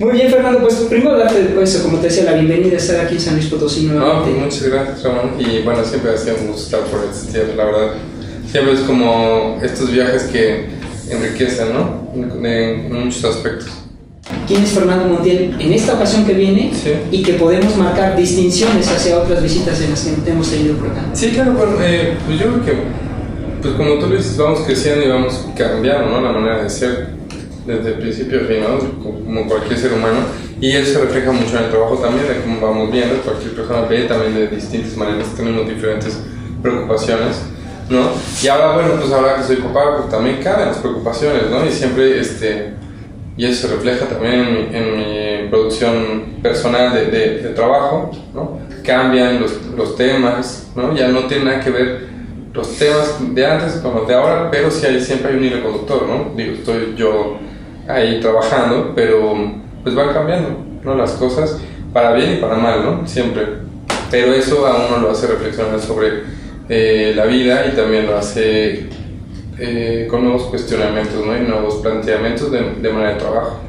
Muy bien, Fernando, pues primero darte, pues, como te decía, la bienvenida a estar aquí en San Luis Potosí nuevamente. No, muchas gracias, Ramón, y bueno, siempre ha sido un gusto estar por estas tierras, la verdad. Siempre es como estos viajes que enriquecen, ¿no? En muchos aspectos. ¿Quién es Fernando Montiel en esta ocasión que viene? Sí. Y que podemos marcar distinciones hacia otras visitas en las que hemos tenido por acá. Sí, claro, bueno, pues yo creo que, pues como tú dices, vamos creciendo y vamos cambiando, ¿no? La manera de ser desde el principio a fin, ¿no? Como cualquier ser humano, y eso se refleja mucho en el trabajo también, de cómo vamos viendo, cualquier persona ve también de distintas maneras, tenemos diferentes preocupaciones, ¿no? Y ahora, bueno, pues ahora que soy papá, pues también cambian las preocupaciones, ¿no? Y siempre, y eso se refleja también en mi producción personal de trabajo, ¿no? Cambian los temas, ¿no? Ya no tienen nada que ver los temas de antes con los de ahora, pero sí siempre hay un hilo conductor, ¿no? Digo, estoy yo ahí trabajando, pero pues van cambiando, ¿no? Las cosas, para bien y para mal, ¿no? Siempre. Pero eso a uno lo hace reflexionar sobre la vida y también lo hace con nuevos cuestionamientos, ¿no? Y nuevos planteamientos de manera de trabajo.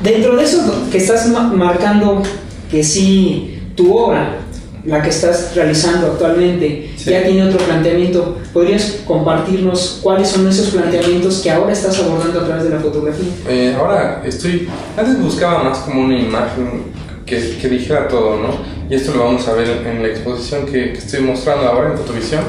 Dentro de eso que estás marcando, que sí, tu obra, la que estás realizando actualmente, sí, ya tiene otro planteamiento. ¿Podrías compartirnos cuáles son esos planteamientos que ahora estás abordando a través de la fotografía? Ahora antes buscaba más como una imagen que dijera todo, ¿no? Y esto lo vamos a ver en la exposición que estoy mostrando ahora en Fotovisión.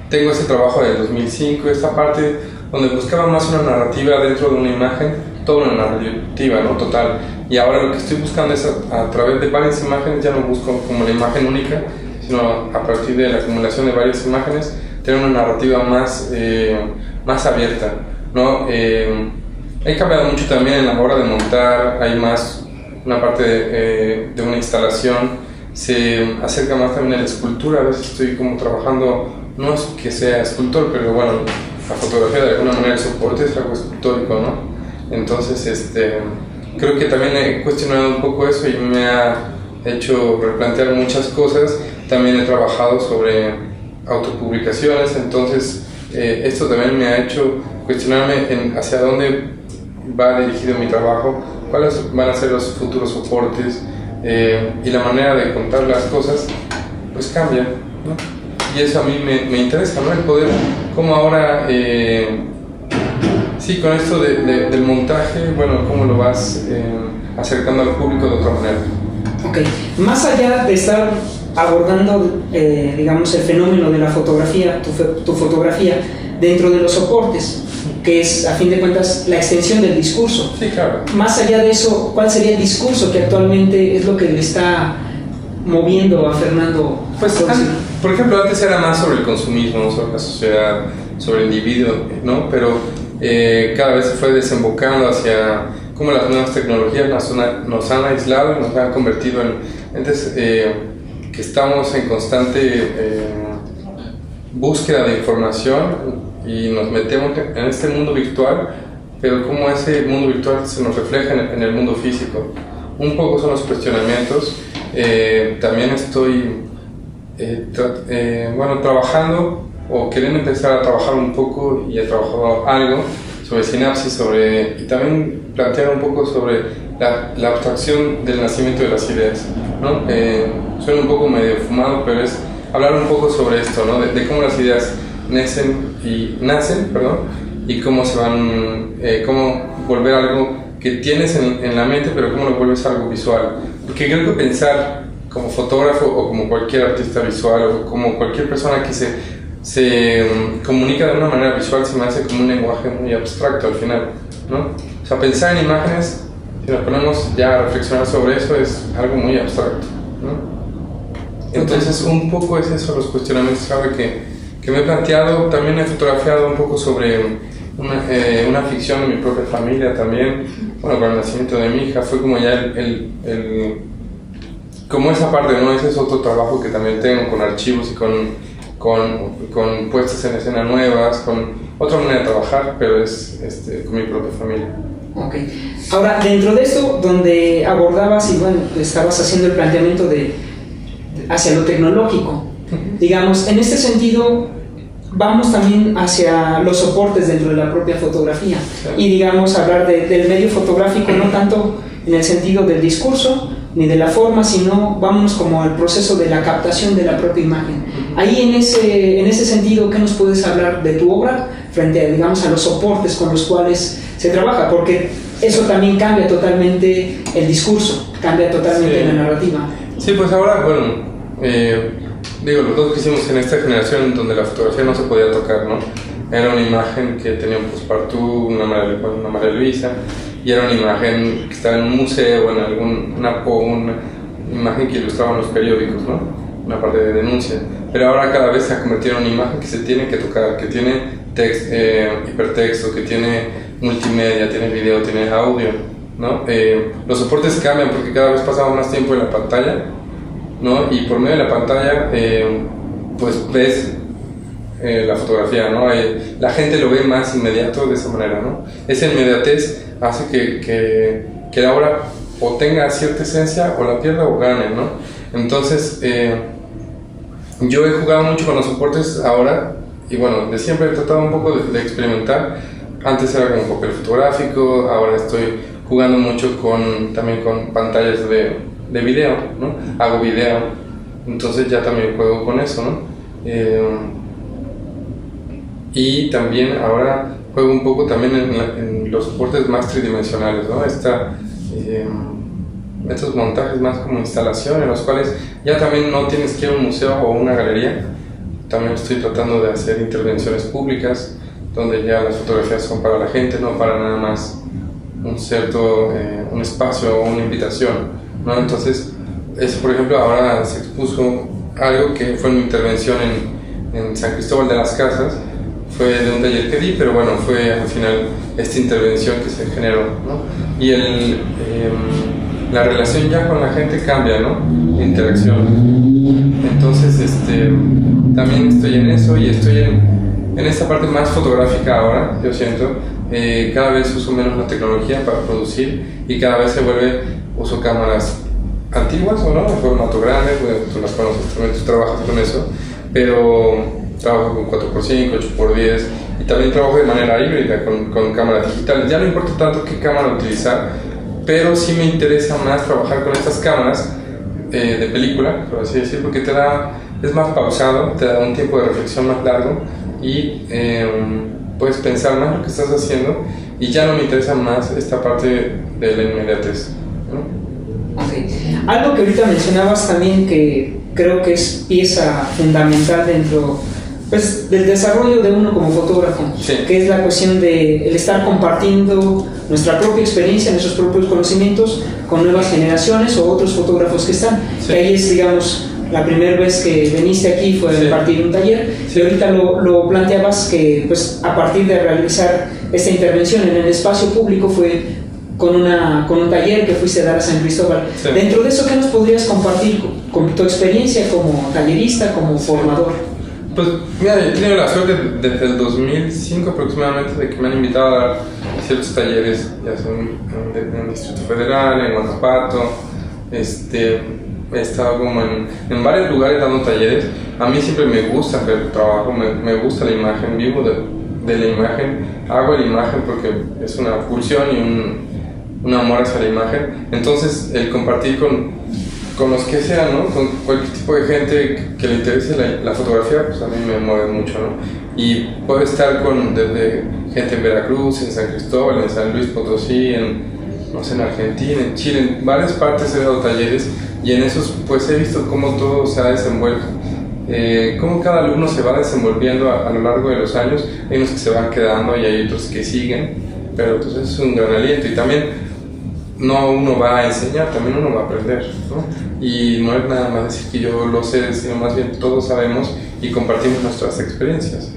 Tengo ese trabajo del 2005, esta parte donde buscaba más una narrativa dentro de una imagen, toda una narrativa, ¿no? Total. Y ahora lo que estoy buscando es a través de varias imágenes, ya no busco como la imagen única, sino a partir de la acumulación de varias imágenes, tener una narrativa más abierta, ¿no? He cambiado mucho también en la hora de montar, hay más una parte de una instalación, se acerca más también a la escultura. A veces estoy como trabajando, no es que sea escultor, pero bueno, la fotografía de alguna manera, el soporte es algo escultórico, ¿no? Entonces, creo que también he cuestionado un poco eso y me ha hecho replantear muchas cosas. También he trabajado sobre autopublicaciones, entonces esto también me ha hecho cuestionarme hacia dónde va dirigido mi trabajo, cuáles van a ser los futuros soportes, y la manera de contar las cosas pues cambia, ¿no? Y eso a mí me interesa, ¿no? El poder, como ahora, sí, con esto del montaje, bueno, cómo lo vas acercando al público de otra manera. Ok, más allá de estar abordando, digamos, el fenómeno de la fotografía, tu fotografía, dentro de los soportes, que es, a fin de cuentas, la extensión del discurso. Sí, claro. Más allá de eso, ¿cuál sería el discurso que actualmente es lo que le está moviendo a Fernando? Pues, por ejemplo, antes era más sobre el consumismo, sobre la sociedad, sobre el individuo, ¿no? Pero cada vez se fue desembocando hacia cómo las nuevas tecnologías nos han aislado y nos han convertido en entes que estamos en constante búsqueda de información y nos metemos en este mundo virtual, pero cómo ese mundo virtual se nos refleja en el mundo físico. Un poco son los cuestionamientos. También estoy trabajando o queriendo empezar a trabajar un poco, y he trabajado algo sobre sinapsis, y también plantear un poco sobre la abstracción del nacimiento de las ideas, ¿no? Suena un poco medio fumado, pero es hablar un poco sobre esto, ¿no? De cómo las ideas nacen y cómo se van, cómo volver algo que tienes en la mente, pero cómo lo vuelves algo visual. Porque creo que pensar como fotógrafo o como cualquier artista visual o como cualquier persona que se comunica de una manera visual se me hace como un lenguaje muy abstracto al final, ¿no? O sea, pensar en imágenes, si nos ponemos ya a reflexionar sobre eso, es algo muy abstracto, ¿no? Entonces un poco es eso, los cuestionamientos ahora que me he planteado. También he fotografiado un poco sobre una ficción de mi propia familia también, bueno, con el nacimiento de mi hija. Fue como ya como esa parte, ¿no? Ese es otro trabajo que también tengo con archivos y con puestas en escena nuevas, con otra manera de trabajar, pero es con mi propia familia. Ok. Ahora, dentro de esto, donde abordabas y bueno, estabas haciendo el planteamiento hacia lo tecnológico, digamos, en este sentido, vamos también hacia los soportes dentro de la propia fotografía. Sí. Y digamos, hablar del medio fotográfico no tanto en el sentido del discurso ni de la forma, sino vámonos como al proceso de la captación de la propia imagen. Ahí en ese sentido, ¿qué nos puedes hablar de tu obra frente a, digamos, a los soportes con los cuales se trabaja? Porque eso también cambia totalmente el discurso, cambia totalmente la narrativa. Sí, pues ahora, bueno, digo, los dos que hicimos en esta generación donde la fotografía no se podía tocar, ¿no? Era una imagen que tenía un postpartum, una María Luisa, y era una imagen que estaba en un museo, en una imagen que ilustraban los periódicos, ¿no? Una parte de denuncia. Pero ahora cada vez se ha convertido en una imagen que se tiene que tocar, que tiene hipertexto, que tiene multimedia, tiene video, tiene audio, ¿no? Los soportes cambian porque cada vez pasamos más tiempo en la pantalla, ¿no? Y por medio de la pantalla, pues ves la fotografía, ¿no? La gente lo ve más inmediato de esa manera, ¿no? Esa inmediatez hace que la obra o tenga cierta esencia o la pierda o gane, ¿no? Entonces, yo he jugado mucho con los soportes ahora y bueno, de siempre he tratado un poco de experimentar. Antes era con papel fotográfico, ahora estoy jugando mucho también con pantallas de video, ¿no? Hago video, entonces ya también juego con eso, ¿no? Y también ahora juego un poco también en los soportes más tridimensionales, ¿no? Estos montajes más como instalación en los cuales ya también no tienes que ir a un museo o una galería. También estoy tratando de hacer intervenciones públicas donde ya las fotografías son para la gente, no para nada más un espacio o una invitación, ¿no? Entonces, eso, por ejemplo, ahora se expuso algo que fue una intervención en San Cristóbal de las Casas. Fue de un taller que di, pero bueno, fue al final esta intervención que se generó, ¿no? Y la relación ya con la gente cambia, ¿no? La interacción. Entonces, también estoy en eso y estoy en esta parte más fotográfica ahora, yo siento. Cada vez uso menos la tecnología para producir y cada vez uso cámaras antiguas, ¿o no? De formato grande, pues, tú las conoces, también tú trabajas con eso, pero trabajo con 4x5, 8x10 y también trabajo de manera híbrida con cámaras digitales. Ya no importa tanto qué cámara utilizar, pero sí me interesa más trabajar con estas cámaras de película, por así decir, porque es más pausado, te da un tiempo de reflexión más largo y puedes pensar más lo que estás haciendo y ya no me interesa más esta parte de la inmediatez, ¿no? Okay. Algo que ahorita mencionabas también que creo que es pieza fundamental dentro del desarrollo de uno como fotógrafo, sí, que es la cuestión de el estar compartiendo nuestra propia experiencia, nuestros propios conocimientos con nuevas generaciones o otros fotógrafos que están. Sí. Que ahí es, digamos, la primera vez que viniste aquí fue a impartir un taller, y ahorita lo planteabas que pues a partir de realizar esta intervención en el espacio público fue con un taller que fuiste a dar a San Cristóbal. Sí. Dentro de eso, ¿qué nos podrías compartir con tu experiencia como tallerista, como formador? Pues mira, he tenido la suerte desde el 2005 aproximadamente de que me han invitado a dar ciertos talleres, ya sea en el Distrito Federal, en Guanajuato. He estado como en varios lugares dando talleres. A mí siempre me gusta hacer el trabajo, me gusta la imagen, vivo de la imagen, hago la imagen porque es una pulsión y un amor hacia la imagen. Entonces el compartir con los que sean, ¿no? Con cualquier tipo de gente que le interese la fotografía, pues a mí me mueve mucho, ¿no? Y puedo estar desde gente en Veracruz, en San Cristóbal, en San Luis Potosí, en Argentina, en Chile, en varias partes he dado talleres y en esos pues he visto cómo todo se ha desenvuelto, cómo cada alumno se va desenvolviendo a lo largo de los años. Hay unos que se van quedando y hay otros que siguen, pero pues eso es un gran aliento. Y también no uno va a enseñar, también uno va a aprender, ¿no? Y no es nada más decir que yo lo sé, sino más bien todos sabemos y compartimos nuestras experiencias,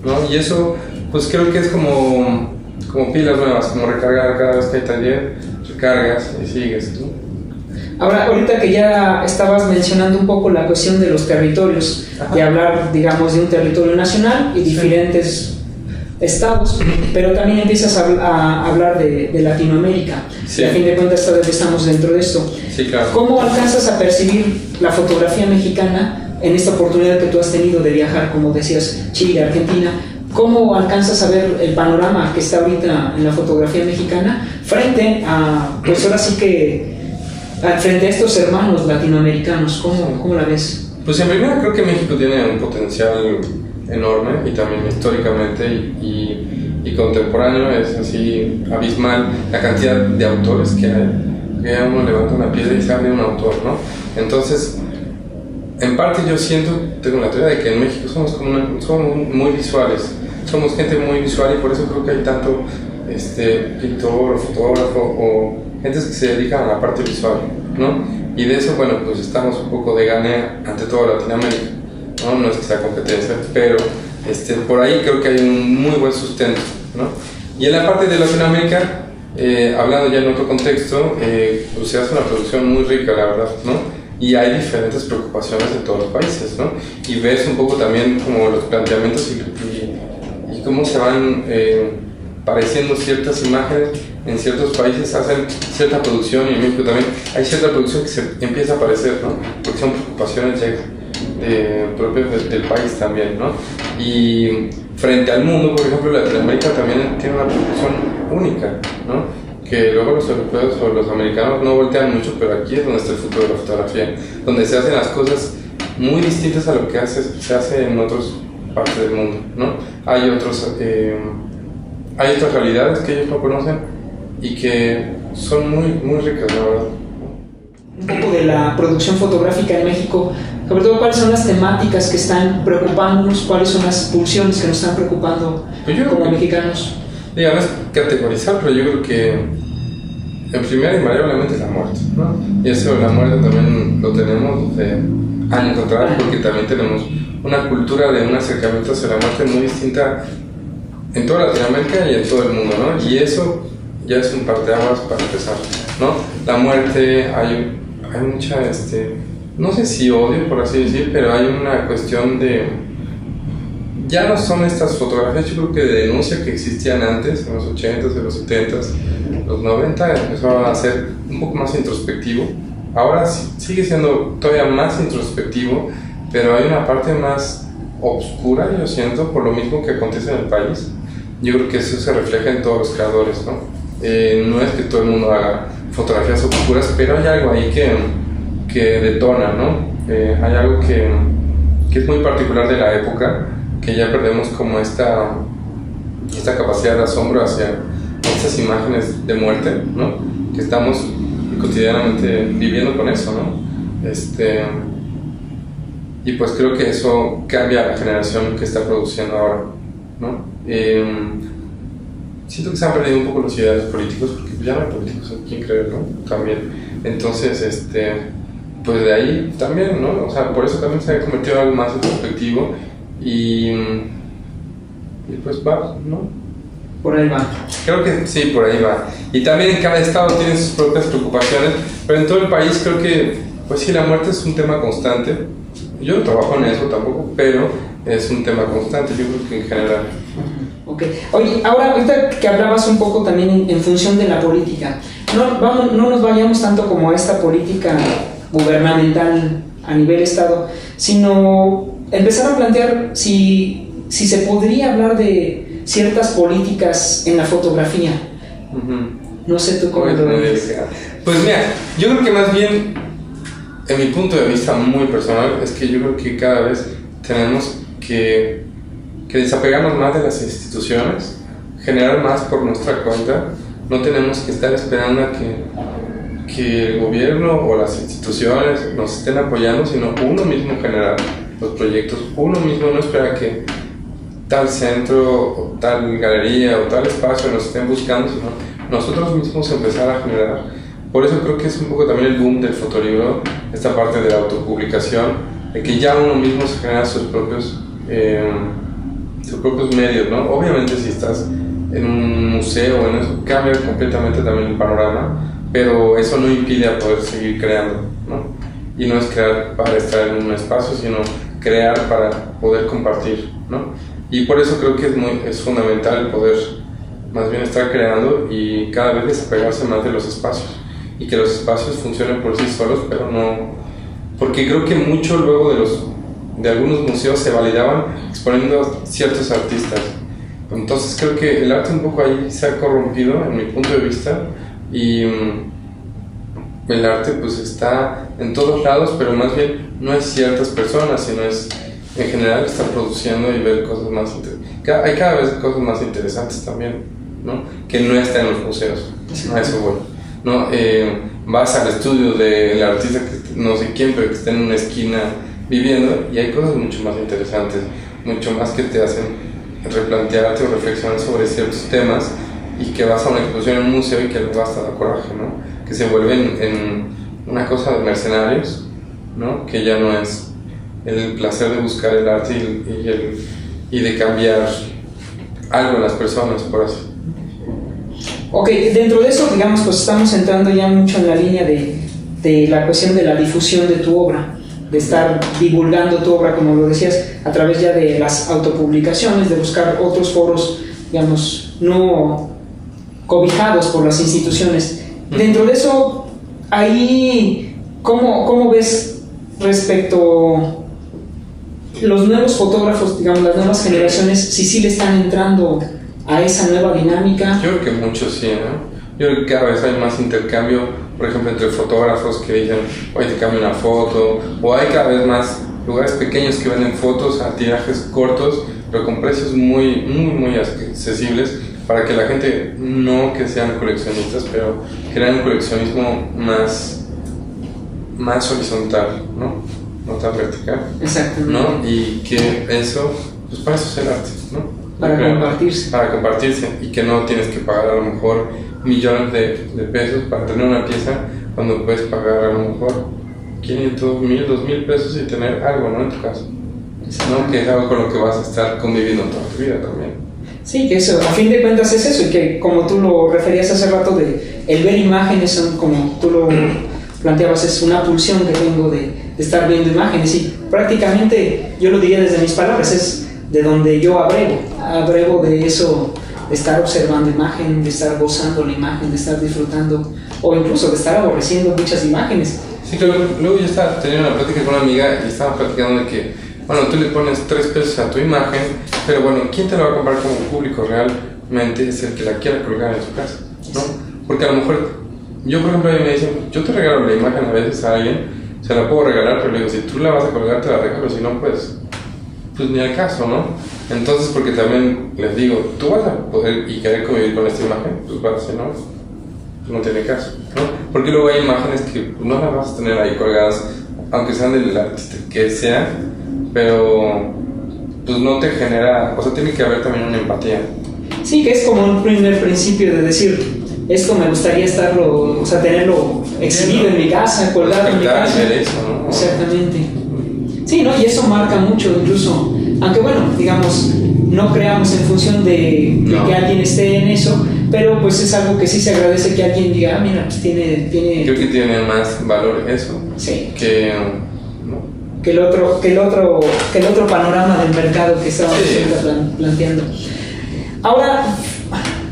¿no? Y eso pues creo que es como pilas nuevas, como recargar cada vez que hay taller, recargas y sigues, ¿no? Ahora, ahorita que ya estabas mencionando un poco la cuestión de los territorios, ajá, de hablar, digamos, de un territorio nacional y diferentes estados, pero también empiezas a hablar de Latinoamérica. Sí. Y a fin de cuentas todavía estamos dentro de esto. Sí, claro. ¿Cómo alcanzas a percibir la fotografía mexicana en esta oportunidad que tú has tenido de viajar, como decías, Chile, Argentina, ¿cómo alcanzas a ver el panorama que está ahorita en la fotografía mexicana frente a, pues ahora sí que, frente a estos hermanos latinoamericanos? ¿Cómo la ves? Pues en primera creo que México tiene un potencial enorme y también históricamente y contemporáneo es así abismal la cantidad de autores que hay, que uno levanta una piedra y sale un autor, ¿no? Entonces, en parte yo tengo la teoría de que en México somos muy visuales, somos gente muy visual y por eso creo que hay tanto pintor o fotógrafo o gentes que se dedican a la parte visual, ¿no? Y de eso, bueno, pues estamos un poco de gane ante toda Latinoamérica, ¿no? No es que sea competencia, pero por ahí creo que hay un muy buen sustento, ¿no? Y en la parte de Latinoamérica, hablando ya en otro contexto, pues se hace una producción muy rica, la verdad, ¿no? Y hay diferentes preocupaciones en todos los países, ¿no? Y ves un poco también como los planteamientos y cómo se van pareciendo ciertas imágenes en ciertos países, hacen cierta producción y en México también hay cierta producción que se empieza a aparecer, ¿no? Porque son preocupaciones propias del país también, ¿no? Y frente al mundo, por ejemplo, Latinoamérica también tiene una preocupación única, ¿no? Que luego los europeos o los americanos no voltean mucho, pero aquí es donde está el futuro de la fotografía, donde se hacen las cosas muy distintas a lo que se hace en otras partes del mundo, ¿no? Hay otras realidades que ellos no conocen y que son muy ricas, la verdad. Un poco de la producción fotográfica en México, sobre todo cuáles son las temáticas que están preocupándonos, cuáles son las pulsiones que nos están preocupando como mexicanos. Digamos, categorizar, pero yo creo que en primera invariablemente es la muerte, ¿no? Y eso de la muerte también lo tenemos a encontrar porque también tenemos una cultura de un acercamiento hacia la muerte muy distinta en toda Latinoamérica y en todo el mundo, ¿no? Y eso ya es un parteaguas para empezar, ¿no? La muerte, hay mucha, no sé si odio por así decir, pero hay una cuestión de... Ya no son estas fotografías, yo creo que de denuncia que existían antes, en los 80s, en los 70s, los 90, empezó a ser un poco más introspectivo. Ahora sigue siendo todavía más introspectivo, pero hay una parte más obscura, yo siento, por lo mismo que acontece en el país. Yo creo que eso se refleja en todos los creadores, ¿no? No es que todo el mundo haga fotografías oscuras, pero hay algo ahí que detona, ¿no? Hay algo que es muy particular de la época, que ya perdemos como esta capacidad de asombro hacia estas imágenes de muerte, ¿no? Que estamos cotidianamente viviendo con eso, ¿no? Y pues creo que eso cambia a la generación que está produciendo ahora, ¿no? Siento que se han perdido un poco los ideales políticos, porque ya no hay políticos, ¿quién cree, no? También. Entonces, pues de ahí también, ¿no? O sea, por eso también se ha convertido en algo más introspectivo y pues va, ¿no? Por ahí va. Creo que sí, por ahí va. Y también cada estado tiene sus propias preocupaciones, pero en todo el país creo que, pues sí, la muerte es un tema constante. Yo no trabajo en eso tampoco, pero es un tema constante, yo creo que en general. Ok. Oye, ahora ahorita que hablabas un poco también en función de la política, no nos vayamos tanto como a esta política gubernamental a nivel estado, sino empezar a plantear si se podría hablar de ciertas políticas en la fotografía. No sé tú cómo lo ves. Pues mira, yo creo que más bien, en mi punto de vista muy personal, es que yo creo que cada vez tenemos que desapegarnos más de las instituciones, generar más por nuestra cuenta. No tenemos que estar esperando a que el gobierno o las instituciones nos estén apoyando, sino uno mismo generar los proyectos, uno mismo no espera que tal centro o tal galería o tal espacio nos estén buscando, sino nosotros mismos empezar a generar. Por eso creo que es un poco también el boom del fotolibro, esta parte de la autopublicación, de que ya uno mismo se genera sus propios medios, ¿no? Obviamente si estás en un museo o en eso, cambia completamente también el panorama, pero eso no impide a poder seguir creando, ¿no? Y no es crear para estar en un espacio, sino crear para poder compartir, ¿no? Y por eso creo que es fundamental poder más bien estar creando y cada vez desapegarse más de los espacios y que los espacios funcionen por sí solos, pero no, porque creo que mucho luego de los de algunos museos se validaban exponiendo ciertos artistas. Entonces creo que el arte un poco ahí se ha corrompido en mi punto de vista, y el arte pues está en todos lados, pero más bien no es ciertas personas, sino es en general estar produciendo y ver cosas más interesantes. Hay cada vez cosas más interesantes también, ¿no? Que no están en los museos. A eso bueno, ¿no? Vas al estudio del artista que no sé quién, pero que está en una esquina viviendo, y hay cosas mucho más interesantes, mucho más que te hacen replantearte o reflexionar sobre ciertos temas, y que vas a una exposición en un museo y que luego hasta da coraje, ¿no? Que se vuelven en una cosa de mercenarios, ¿no? Que ya no es el placer de buscar el arte y de cambiar algo en las personas, por así. Ok, dentro de eso, digamos, pues estamos entrando ya mucho en la línea de la cuestión de la difusión de tu obra, de estar divulgando tu obra, como lo decías, a través ya de las autopublicaciones, de buscar otros foros, digamos, no cobijados por las instituciones. Dentro de eso, ahí, ¿cómo ves respecto los nuevos fotógrafos, digamos, las nuevas generaciones, si sí le están entrando a esa nueva dinámica? Yo creo que muchos sí, ¿no? Yo creo que cada vez hay más intercambio, por ejemplo, entre fotógrafos que dicen, oye, te cambio una foto, o hay cada vez más lugares pequeños que venden fotos a tirajes cortos, pero con precios muy accesibles, para que la gente, no que sean coleccionistas, pero crean un coleccionismo más horizontal, ¿no? No tan vertical. Exactamente. ¿No? Y que eso, pues para eso es el arte, ¿no? Para compartirse, y que no tienes que pagar a lo mejor millones de pesos para tener una pieza, cuando puedes pagar a lo mejor 500, 1000, 2000 pesos y tener algo, ¿no? En tu casa, ¿no? Que es algo con lo que vas a estar conviviendo toda tu vida también. Sí, que eso, a fin de cuentas es eso, y que como tú lo referías hace rato, de el ver imágenes, son, como tú lo planteabas, es una pulsión que tengo de estar viendo imágenes, y prácticamente, yo lo diría desde mis palabras, es de donde yo abrevo de eso, de estar observando imagen, de estar gozando la imagen, de estar disfrutando, o incluso de estar aborreciendo muchas imágenes. Sí, claro. Luego yo estaba teniendo una plática con una amiga y estaba platicando de que, bueno, tú le pones 3 pesos a tu imagen, pero bueno, ¿quién te la va a comprar como público realmente? Es el que la quiera colgar en su casa, ¿no? Porque a lo mejor, yo por ejemplo, a mí me dicen, yo te regalo la imagen a veces a alguien, se la puedo regalar, pero le digo, si tú la vas a colgar, te la regalo, si no, pues ni al caso, ¿no? Entonces, porque también les digo, tú vas a poder y querer convivir con esta imagen, pues vas, si no tiene caso, ¿no? Porque luego hay imágenes que no las vas a tener ahí colgadas, aunque sean del artista que sea, pero pues no te genera, o sea, tiene que haber también una empatía. Sí, que es como un primer principio de decir, esto me gustaría estarlo, o sea, tenerlo exhibido en mi casa, colgado en mi casa. Eso, ¿no? Exactamente. Sí, ¿no? Y eso marca mucho, incluso, aunque bueno, digamos, no creamos en función de que alguien esté en eso, pero pues es algo que sí se agradece, que alguien diga, mira, pues tiene... Creo que tiene más valor eso, sí, que el otro panorama del mercado que estábamos planteando. Ahora,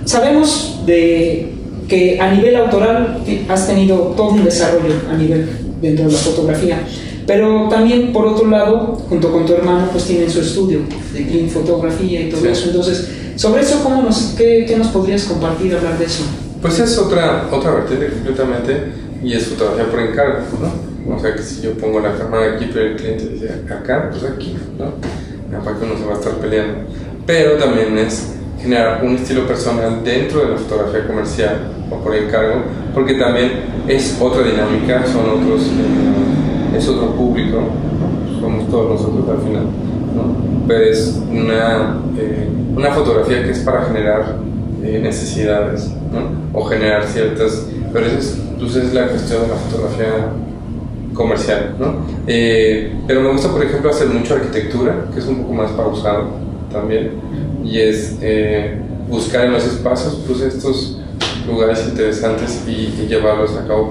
sabemos que a nivel autoral has tenido todo un desarrollo a nivel dentro de la fotografía, pero también por otro lado, junto con tu hermano, pues tienen su estudio de clean fotografía y todo eso. Entonces, sobre eso, ¿qué nos podrías compartir, hablar de eso? Pues es otra vertiente completamente, y es fotografía por encargo, ¿no? O sea, que si yo pongo la cámara aquí, pero el cliente dice acá, pues aquí, ¿no? Para que uno se va a estar peleando. Pero también es generar un estilo personal dentro de la fotografía comercial o por encargo, porque también es otra dinámica, es otro público, somos todos nosotros al final, ¿no? Pero es una fotografía que es para generar necesidades, ¿no? O generar ciertas, pero eso es la cuestión de la fotografía comercial, ¿no? Pero me gusta, por ejemplo, hacer mucho arquitectura, que es un poco más pausado también, y es buscar en los espacios pues estos lugares interesantes y llevarlos a cabo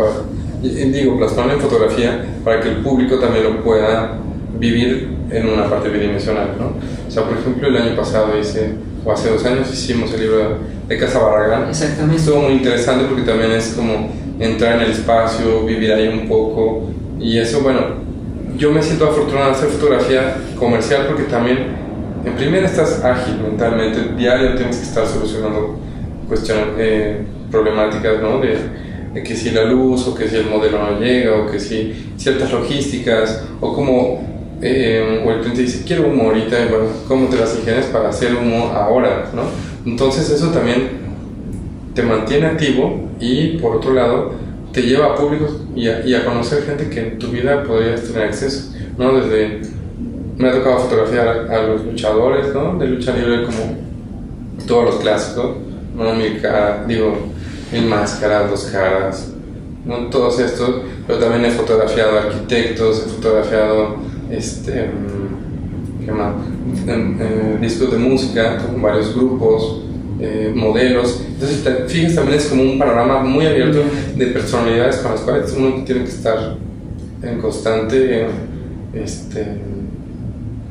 plasmarlo en fotografía para que el público también lo pueda vivir en una parte bidimensional, ¿no? O sea, por ejemplo, el año pasado o hace 2 años hicimos el libro de Casa Barragán. Exactamente. Estuvo muy interesante porque también es como entrar en el espacio, vivir ahí un poco, y eso, bueno, yo me siento afortunado de hacer fotografía comercial porque también, en primera, estás ágil mentalmente, diario tienes que estar solucionando cuestiones, problemáticas, ¿no? De que si la luz, o que si el modelo no llega, o que si ciertas logísticas, o como, o el cliente dice, quiero humo ahorita, y bueno, ¿cómo te las ingenias para hacer humo ahora, ¿no? Entonces eso también te mantiene activo y, por otro lado, te lleva a públicos y a conocer gente que en tu vida podrías tener acceso, ¿no? Desde, me ha tocado fotografiar a los luchadores, ¿no? De lucha libre, como todos los clásicos, ¿no? Mil Máscaras, Dos Caras, ¿no? Todos estos, pero también he fotografiado arquitectos, he fotografiado ¿qué más? Discos de música con varios grupos, modelos. Entonces te fijas, también es como un panorama muy abierto de personalidades con las cuales uno tiene que estar en constante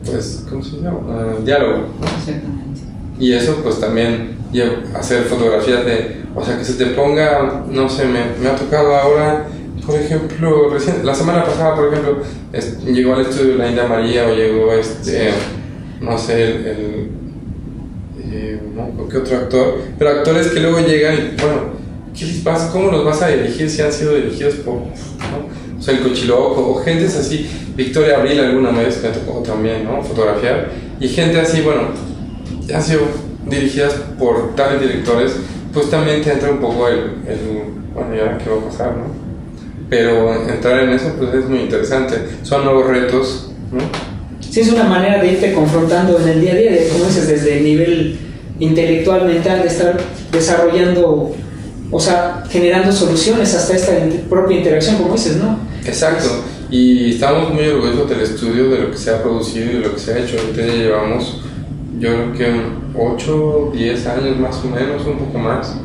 pues, ¿cómo se llama? Diálogo, ¿no? Exactamente. Y eso pues también hacer fotografías o sea, que se te ponga, no sé, me ha tocado ahora, por ejemplo, la semana pasada, por ejemplo, llegó al estudio la India María, o llegó no sé, ¿no? ¿Qué otro actor? Pero actores que luego llegan y, bueno, ¿qué les pasa? ¿Cómo los vas a dirigir si han sido dirigidos por, ¿no? O sea, el Cochiloco, o gentes así, Victoria Abril alguna vez me tocó también, ¿no? Fotografiar, y gente así, bueno, han sido dirigidas por tales directores, pues también te entra un poco bueno, ¿y ahora qué va a pasar, no? Pero entrar en eso pues es muy interesante, son nuevos retos, ¿no? Sí, es una manera de irte confrontando en el día a día, como dices, desde el nivel intelectual, mental, de estar desarrollando, o sea, generando soluciones hasta esta propia interacción, como dices, ¿no? Exacto, y estamos muy orgullosos del estudio, de lo que se ha producido y de lo que se ha hecho. Ahorita ya llevamos, yo creo que 8, 10 años más o menos, un poco más,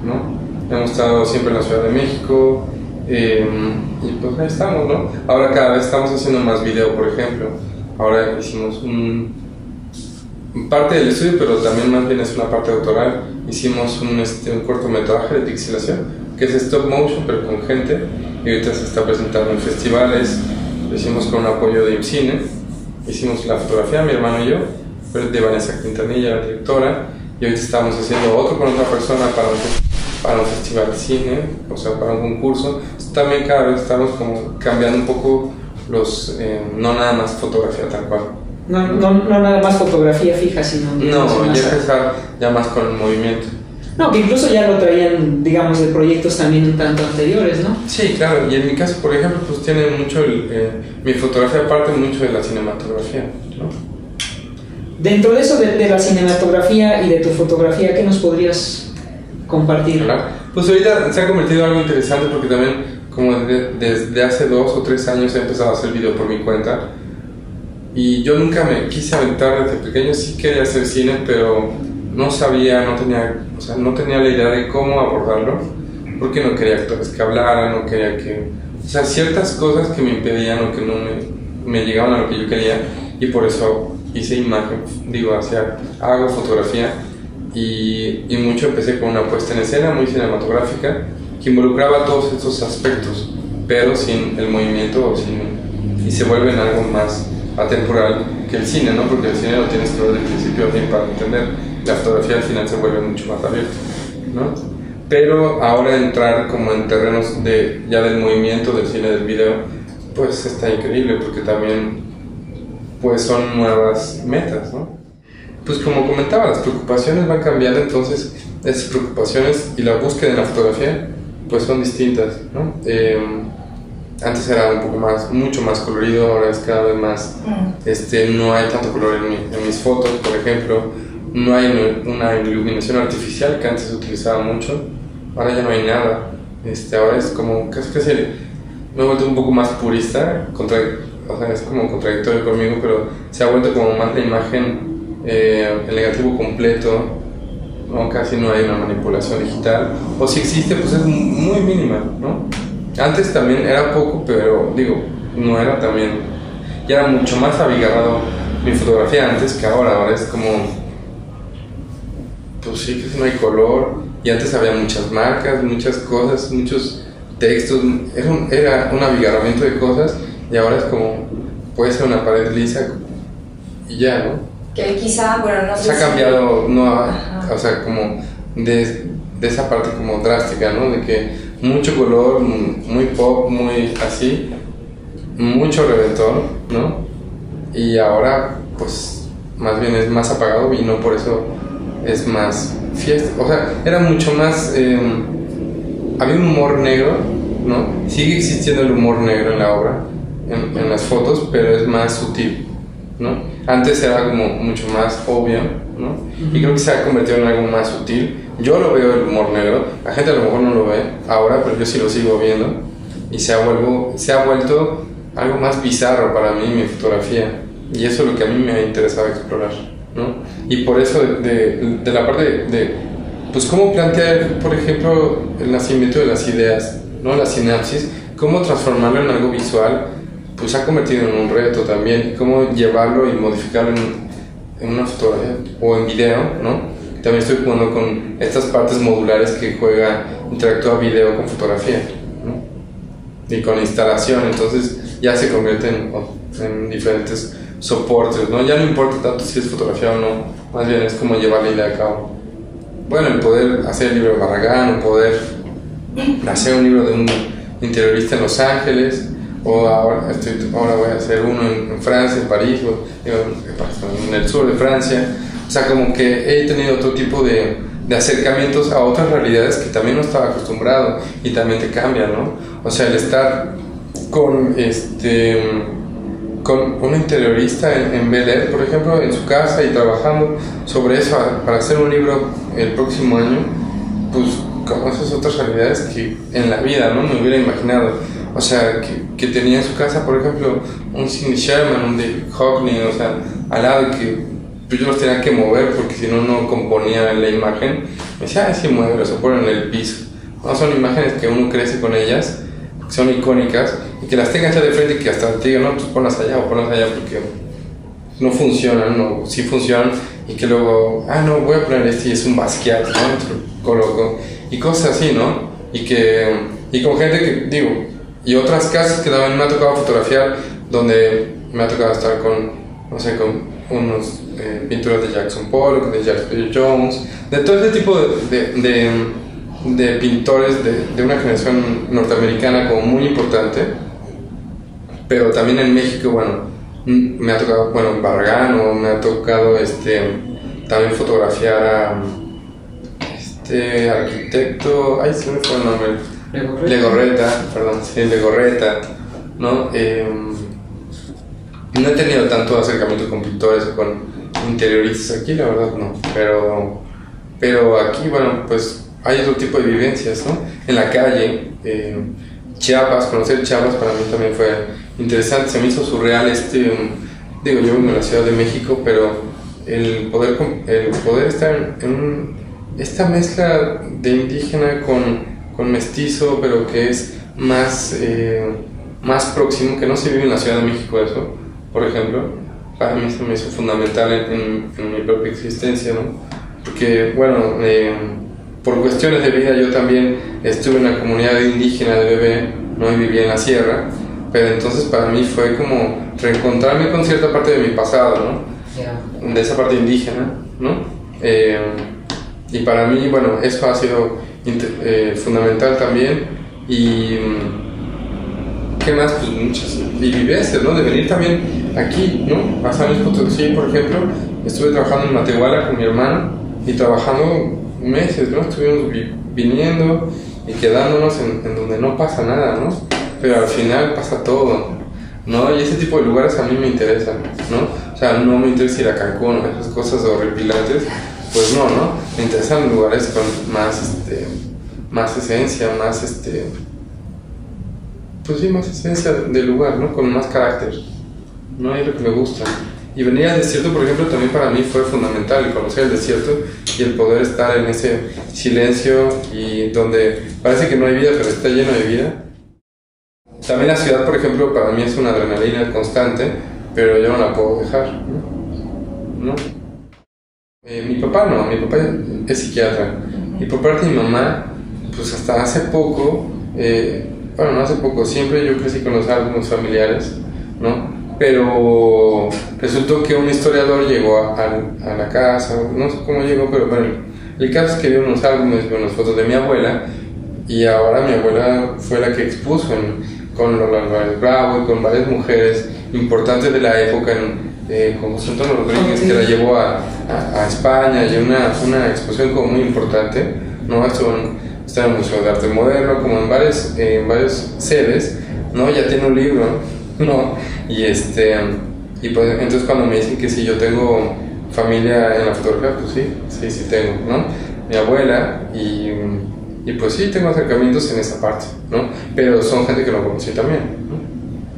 ¿no? Hemos estado siempre en la Ciudad de México, y pues ahí estamos, ¿no? Ahora cada vez estamos haciendo más video, por ejemplo. Ahora hicimos parte del estudio, pero también más bien es una parte autoral. Hicimos un cortometraje de pixilación, que es stop motion, pero con gente, y ahorita se está presentando en festivales. Lo hicimos con un apoyo de IMCINE. Hicimos la fotografía, mi hermano y yo, de Vanessa Quintanilla, la directora, y ahorita estamos haciendo otro con otra persona para un festival de cine, o sea, para un concurso. También cada vez estamos como cambiando un poco no nada más fotografía tal cual. No nada más fotografía fija, sino... No, ya empezar ya más con el movimiento. No, que incluso ya lo traían, digamos, de proyectos también un tanto anteriores, ¿no? Sí, claro, y en mi caso, por ejemplo, pues tiene mucho, mi fotografía parte mucho de la cinematografía, ¿no? Dentro de eso, de la cinematografía y de tu fotografía, ¿qué nos podrías compartir? Claro. Pues ahorita se ha convertido en algo interesante porque también, como desde hace 2 o 3 años he empezado a hacer video por mi cuenta, y yo nunca me quise aventar desde pequeño. Sí quería hacer cine, pero no sabía, no tenía la idea de cómo abordarlo, porque no quería actores que hablaran, no quería o sea, ciertas cosas que me impedían o que no me llegaban a lo que yo quería, y por eso hice imagen, hago fotografía, y mucho empecé con una puesta en escena muy cinematográfica que involucraba todos estos aspectos, pero sin el movimiento, y se vuelve en algo más atemporal que el cine, ¿no? Porque el cine lo tienes que ver del principio a fin para entender. La fotografía al final se vuelve mucho más abierta, ¿no? Pero ahora entrar como en terrenos ya del movimiento, del cine, del video, pues está increíble, porque también pues son nuevas metas, ¿no? Pues como comentaba, las preocupaciones van cambiando, entonces esas preocupaciones y la búsqueda en la fotografía pues son distintas, ¿no? Antes era un poco mucho más colorido, ahora es cada vez más, no hay tanto color en mis fotos, por ejemplo, no hay una iluminación artificial que antes se utilizaba mucho, ahora ya no hay nada, ahora es como casi me he vuelto un poco más purista, o sea, es como contradictorio conmigo, pero se ha vuelto como más la imagen, el negativo completo, ¿no? Casi no hay una manipulación digital, o si existe pues es muy mínima, ¿no? Antes también era poco, pero no era también, ya era mucho más abigarrado mi fotografía antes que ahora es como, pues sí, que no hay color, y antes había muchas marcas, muchas cosas, muchos textos, era un abigarramiento de cosas, y ahora es como puede ser una pared lisa y ya, ¿no? Que quizá, bueno, no sé se ha cambiado, Ajá. o sea, como de esa parte como drástica, ¿no? De que mucho color, muy pop, muy así, mucho reventón, ¿no? Y ahora, pues, más bien es más apagado y no por eso es más fiesta. O sea, era mucho más... había un humor negro, ¿no? Sigue existiendo el humor negro en la obra, en las fotos, pero es más sutil, ¿no? Antes era como mucho más obvio, ¿no? Y creo que se ha convertido en algo más sutil. Yo lo veo el humor negro, la gente a lo mejor no lo ve ahora, pero yo sí lo sigo viendo. Y se ha vuelto algo más bizarro para mí, mi fotografía. Y eso es lo que a mí me ha interesado explorar, ¿no? Y por eso de la parte de pues cómo plantear, por ejemplo, el nacimiento de las ideas, ¿no? La sinapsis, cómo transformarlo en algo visual, pues se ha convertido en un reto también, cómo llevarlo y modificarlo en una fotografía o en video, ¿no? También estoy jugando con estas partes modulares que interactúa video con fotografía, ¿no? Y con instalación, entonces ya se convierte en diferentes soportes, ¿no? Ya no importa tanto si es fotografía o no, más bien es como llevar la idea a cabo. Bueno, el poder hacer el libro de Barragán, o poder hacer un libro de un interiorista en Los Ángeles, o ahora voy a hacer uno en Francia, en París, en el sur de Francia. O sea, como que he tenido otro tipo de acercamientos a otras realidades que también no estaba acostumbrado y también te cambian, ¿no? O sea, el estar con un interiorista en Bel Air, por ejemplo, en su casa y trabajando sobre eso para hacer un libro el próximo año, pues conoces otras realidades que en la vida no me hubiera imaginado. O sea, que tenía en su casa, por ejemplo, un Cindy Sherman, un David Hockney, o sea, al lado, que pues yo los tenía que mover porque si no, no componía la imagen. Me decía, sí, muévelos, o ponen en el piso. No, son imágenes que uno crece con ellas, que son icónicas, y que las tengas ya de frente y que hasta te digan, no, pues ponlas allá o ponlas allá porque no funcionan, no, sí funcionan, y que luego, no, voy a poner este y es un Basquiat, ¿no? Lo coloco, y cosas así, ¿no? Y con gente que, digo, y otras casas que también me ha tocado fotografiar, donde me ha tocado estar con, no sé, con unos pinturas de Jackson Pollock, de Jasper Jones, de todo ese tipo de pintores de una generación norteamericana como muy importante, pero también en México, bueno, me ha tocado, bueno, Barragán, o me ha tocado también fotografiar a arquitecto, ay, se me fue el nombre, Legorreta, perdón, sí, Legorreta, ¿no? No he tenido tanto acercamiento con pintores o con interioristas aquí, la verdad no, pero aquí, bueno, pues hay otro tipo de vivencias, ¿no? En la calle, Chiapas, conocer Chiapas para mí también fue interesante, se me hizo surreal digo, yo vivo en la Ciudad de México, pero el poder estar en esta mezcla de indígena con mestizo, pero que es más próximo, que no se vive en la Ciudad de México eso, por ejemplo, para mí se me hizo fundamental en mi propia existencia, ¿no? Porque, bueno, por cuestiones de vida yo también estuve en la comunidad indígena de bebé, no, y vivía en la sierra, pero entonces para mí fue como reencontrarme con cierta parte de mi pasado, ¿no? De esa parte indígena, ¿no? Y para mí, bueno, eso ha sido fundamental también. Y ¿qué más? Pues muchas vivencias, ¿no? De venir también aquí, ¿no? A San Luis Potosí, por ejemplo, estuve trabajando en Matehuala con mi hermano y trabajando meses, ¿no? Estuvimos viniendo y quedándonos en donde no pasa nada, ¿no? Pero al final pasa todo, ¿no? Y ese tipo de lugares a mí me interesan, ¿no? O sea, no me interesa ir a Cancún, esas cosas horripilantes, pues no, ¿no? Me interesan lugares con más esencia, pues sí, más esencia del lugar, ¿no? Con más carácter, ¿no? Es lo que me gusta. Y venir al desierto, por ejemplo, también para mí fue fundamental, el conocer el desierto y el poder estar en ese silencio y donde parece que no hay vida, pero está lleno de vida. También la ciudad, por ejemplo, para mí es una adrenalina constante, pero yo no la puedo dejar, ¿no? Mi papá es psiquiatra, y por parte de mi mamá, pues hasta hace poco, bueno, no hace poco, siempre yo crecí con algunos familiares, ¿no? pero resultó que un historiador llegó a la casa, no sé cómo llegó, pero bueno, el caso es que vio unos álbumes, unas fotos de mi abuela, y ahora mi abuela fue la que expuso con Lola Álvarez Bravo y con varias mujeres importantes de la época, como Antonio Rodríguez, que la llevó a España, y una exposición como muy importante, ¿no? Está en el Museo de Arte Moderno, como en varias sedes, ¿no? Ya tiene un libro, ¿no? Y pues entonces cuando me dicen que si yo tengo familia en la fotografía, pues sí tengo, ¿no? Mi abuela y pues sí tengo acercamientos en esa parte, ¿no? Pero son gente que no conocí también, ¿no?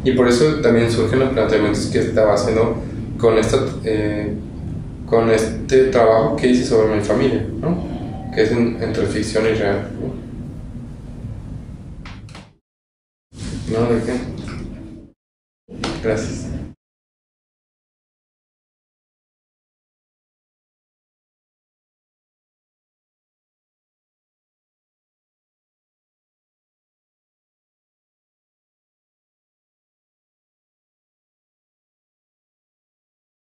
Y por eso también surgen los planteamientos que estaba haciendo con este trabajo que hice sobre mi familia, ¿no? Que es entre ficción y real, ¿no? ¿No? ¿De qué? Gracias.